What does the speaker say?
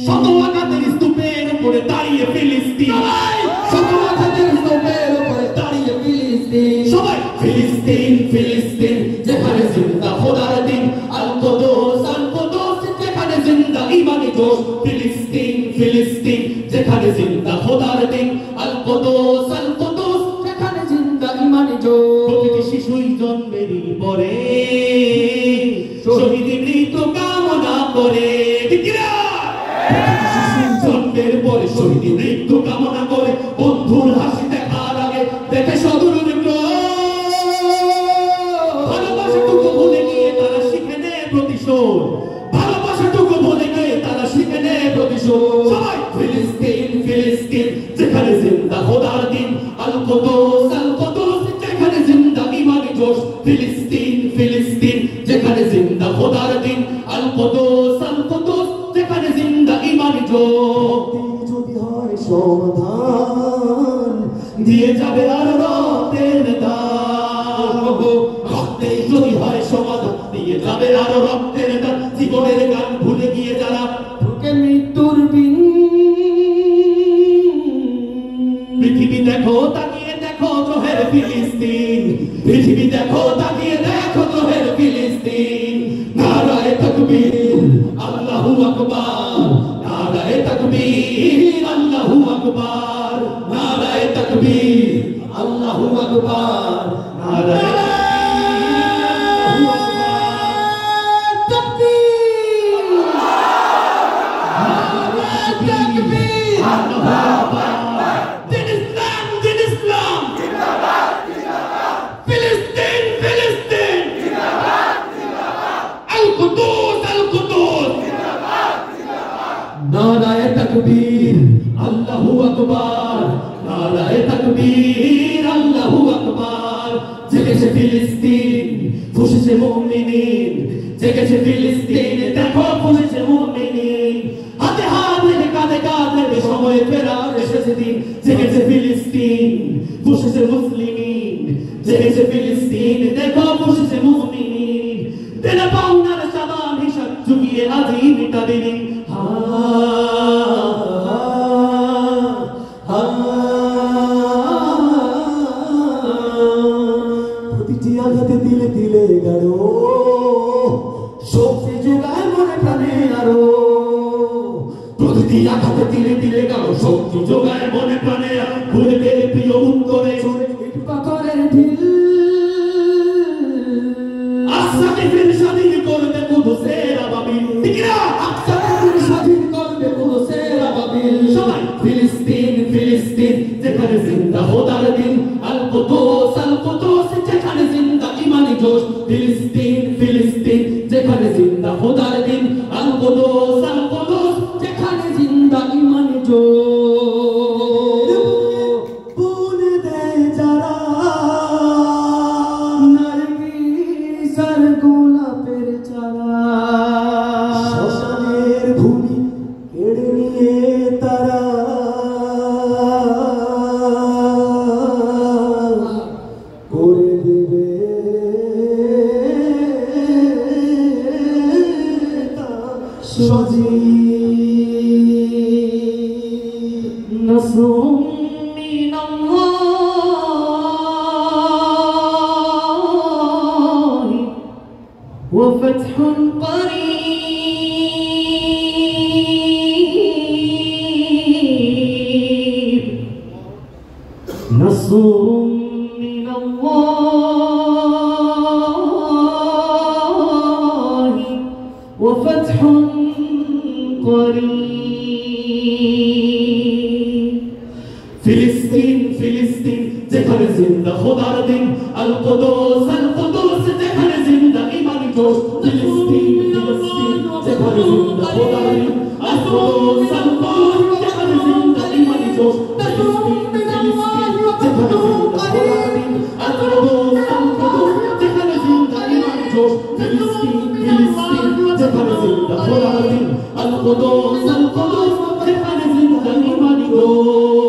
শত আঘাতের স্তূপের উপরে দাঁড়িয়ে ফিলিস্তিন, শত আঘাতের স্তূপের উপরে দাঁড়িয়ে ফিলিস্তিন। সবাই ফিলিস্তিন ফিলিস্তিন যেখানে জিন্দা খোদার দিন, আল কুদুস যেখানে জিন্দা ইমানি জোশ। ফিলিস্তিন ফিলিস্তিন যেখানে জিন্দা খোদার দিন, আল কুদুস যেখানে জিন্দা ইমানি জোশ। প্রতিটি শিশুই জন্মেরই পরে শহীদের মৃত্যু কামনা করে, ঠিক না? জন্মের পরে শহীদের মৃত্যু কামনা করে, বন্ধুর হাসি দেখার আগে দেখে সদরুল ভালোবাসাটুকু ভুলে গিয়ে তারা শিখে নেয় প্রতিশোধ, ভালোবাসাটুকু ভুলে গিয়ে তারা শিখে নেয় প্রতিশোধ। সবাই ফিলিস্তিন ফিলিস্তিন যেখানে জিন্দা খোদার দিন, আল কুদুস যেখানে জিন্দা ইমানি জোশ। ফিলিস্তিন ফিলিস্তিন যেখানে জিন্দা খোদার দিন, আল কুদুস যেখানে জিন্দা ইমানি জোশ। যদি হয় সমাধান দিয়ে যাবে আর রক্তের দান, রক্তেই যদি হয় সমাধান দিয়ে যাবে আর রক্তের দান। জীবনের গান ভুলে গিয়ে যারা বুকে মৃত্যুর বিন, পৃথিবী দেখো তাকিয়ে দেখো জোহের ফিলিস্তিন, পৃথিবী দেখো তাকিয়ে দেখো জোহের ফিলিস্তিন। নারায়ে তাকবীর আল্লাহু আকবার, নারায়ে তাকবীর আল্লাহু আকবার, নারায়ে তাকবীর আল্লাহু আকবার, নারায়ে নারায়ে তাকবীর আল্লাহু আকবার, নারায়ে তাকবীর আল্লাহু আকবার। জেগেছে ফিলিস্তিন ফুঁসেছে মুমিনিন, জেগেছে ফিলিস্তিন দেখো ফুঁসেছে মুমিনিন। হাতে হাত রেখে কাঁধে কাঁধ রেখে সময় ফেরার এসেছে দিন। জেগেছে ফিলিস্তিন ফুঁসেছে মুসলিমিন, জেগেছে ফিলিস্তিন দেখো ফুঁসেছে মুমিনিন। তেরা পাওনার সাবান হিসাব ঝুঁকিয়ে আজই মিটাবে দিন। প্রতিটি আঘাতে দিলে দিলে গাড়ো শক্তি যোগায় মনে প্রাণে আরো। প্রতিটি আঘাতে দিলে দিলে গাড়ো শক্তি যোগায় মনে প্রাণে আরো। ভুলে গেলে প্রিয় উত্তরে ইট পাথরের ঢিল, আসাকে ফির স্বাধীন করবে কুদুসের আবাবিল, ঠিক না? আকসাকে ফির স্বাধীন করবে কুদুসের আবাবিল। সবাই ফিলিস্তিন ফিলিস্তিন যেখানে জিন্দা খোদার দিন, আল কুদুস যেখানে জিন্দা ইমানি জোশ। ফিলিস্তিন ফিলিস্তিন যেখানে জিন্দা খোদার দিন, আল কুদুস যেখানে জিন্দা ইমানি জোশ। বুনে দেয় যারা নারগিস আর গোলাপের চারা, শ্মশানের ভূমি কেড়ে নিয়ে তারা করে দেবে সজীব। নাসরুম মিনাল্লাহি ওয়া ফাতহুন করিব, নাসরুম মিনাল্লাহি ওয়া ফাতহুন ফিলিস্তিন ফিলিস্তিন যেখানে জিন্দা খোদার দিন, আল কুদুস যেখানে জিন্দা ইমানি জোশ। ফিলিস্তিন ফিলিস্তিন যেখানে জিন্দা খোদার দিন, আল কুদুস যেখানে জিন্দা ইমানি জোশ। ফিলিস্তিন ফিলিস্তিন যেখানে জিন্দা খোদার দিন, আল কুদুস যেখানে জিন্দা ইমানি জোশ। ফিলিস্তিন ফিলিস্তিন যেখানে জিন্দা খোদার দিন, আল কুদুস যেখানে জিন্দা ইমানি জোশ।